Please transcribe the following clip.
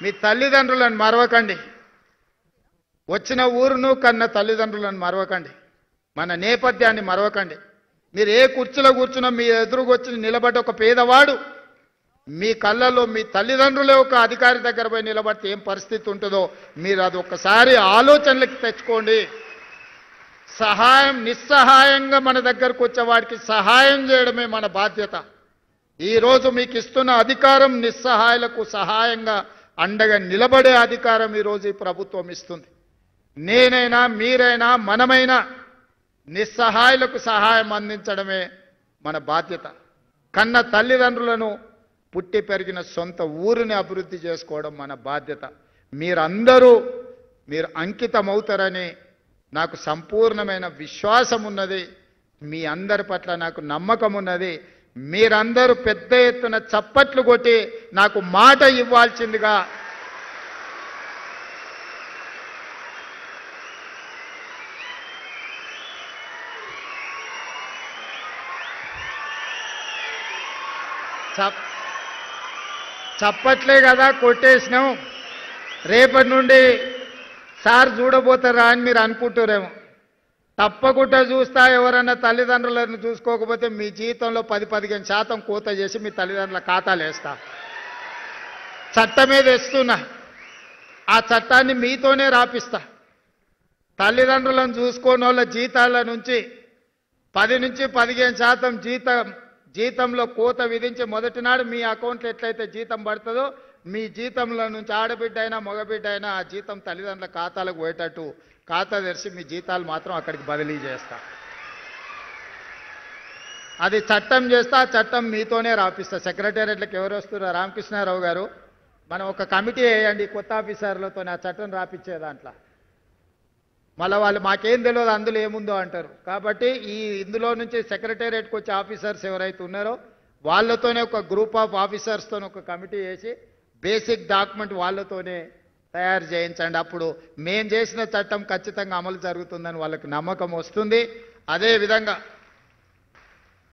మీ తల్లిదండ్రులను మరవకండి. వచ్చిన ఊరును కన్న తల్లిదండ్రులను మరవకండి. మన నేపథ్యాన్ని మరవకండి. మీరు ఏ కుర్చీలో కూర్చున్నా మీ ఎదురుకొచ్చి నిలబడి ఒక పేదవాడు మీ కళ్ళలో మీ తల్లిదండ్రులే ఒక అధికారి దగ్గర పోయి నిలబడితే ఏం పరిస్థితి ఉంటుందో మీరు అది ఒక్కసారి ఆలోచనలకు తెచ్చుకోండి. నిస్సహాయంగా మన దగ్గరకు వచ్చే వాడికి సహాయం చేయడమే మన బాధ్యత. ఈరోజు మీకు ఇస్తున్న అధికారం నిస్సహాయులకు సహాయంగా అండగా నిలబడే అధికారం ఈరోజు ఈ ప్రభుత్వం ఇస్తుంది. నేనైనా మీరైనా మనమైనా నిస్సహాయులకు సహాయం అందించడమే మన బాధ్యత. కన్న తల్లిదండ్రులను పుట్టి పెరిగిన సొంత ఊరిని అభివృద్ధి చేసుకోవడం మన బాధ్యత. మీరు అంకితమవుతారని నాకు సంపూర్ణమైన విశ్వాసం ఉన్నది. మీ అందరి పట్ల నాకు నమ్మకం ఉన్నది. మీరందరూ పెద్ద ఎత్తున చప్పట్లు కొట్టి నాకు మాట ఇవ్వాల్సిందిగా చప్పట్లే కదా కొట్టేసినాం. రేపటి నుండి సార్ చూడబోతారా అని మీరు అనుకుంటారేమో. తప్పకుండా చూస్తా. ఎవరన్నా తల్లిదండ్రులను చూసుకోకపోతే మీ జీవితంలో 10-15% కోత చేసి మీ తల్లిదండ్రుల ఖాతాలు వేస్తా. చట్టమే తెస్తున్నా. ఆ చట్టాన్ని మీతోనే రాపిస్తా. తల్లిదండ్రులను చూసుకోని వాళ్ళ జీతాల నుంచి 10-15% జీతంలో కోత విధించి మొదటి నాడు మీ అకౌంట్లో ఎట్లయితే జీతం పడుతుందో మీ జీతంలో నుంచి ఆడబిడ్డ అయినా మగబిడ్డ అయినా ఆ జీతం తల్లిదండ్రుల ఖాతాలకు పోయేటట్టు ఖాతా తెరిచి మీ జీతాలు మాత్రం అక్కడికి బదిలీ చేస్తా. అది చట్టం చేస్తా. ఆ చట్టం మీతోనే రాపిస్తా. సెక్రటేరియట్లకు ఎవరు వస్తున్నారో రామకృష్ణారావు గారు మనం ఒక కమిటీ వేయండి కొత్త ఆఫీసర్లతో ఆ చట్టం రాపిచ్చే దాంట్లో. మళ్ళీ వాళ్ళు మాకేం తెలియదు అందులో ఏముందో అంటారు. కాబట్టి ఇందులో నుంచి సెక్రటేరియట్కి వచ్చే ఆఫీసర్స్ ఎవరైతే ఉన్నారో వాళ్ళతోనే ఒక గ్రూప్ ఆఫ్ ఆఫీసర్స్తో ఒక కమిటీ వేసి బేసిక్ డాక్యుమెంట్ వాళ్ళతోనే తయారు చేయించండి. అప్పుడు మేము చేసిన చట్టం ఖచ్చితంగా అమలు జరుగుతుందని వాళ్ళకి నమ్మకం వస్తుంది. అదేవిధంగా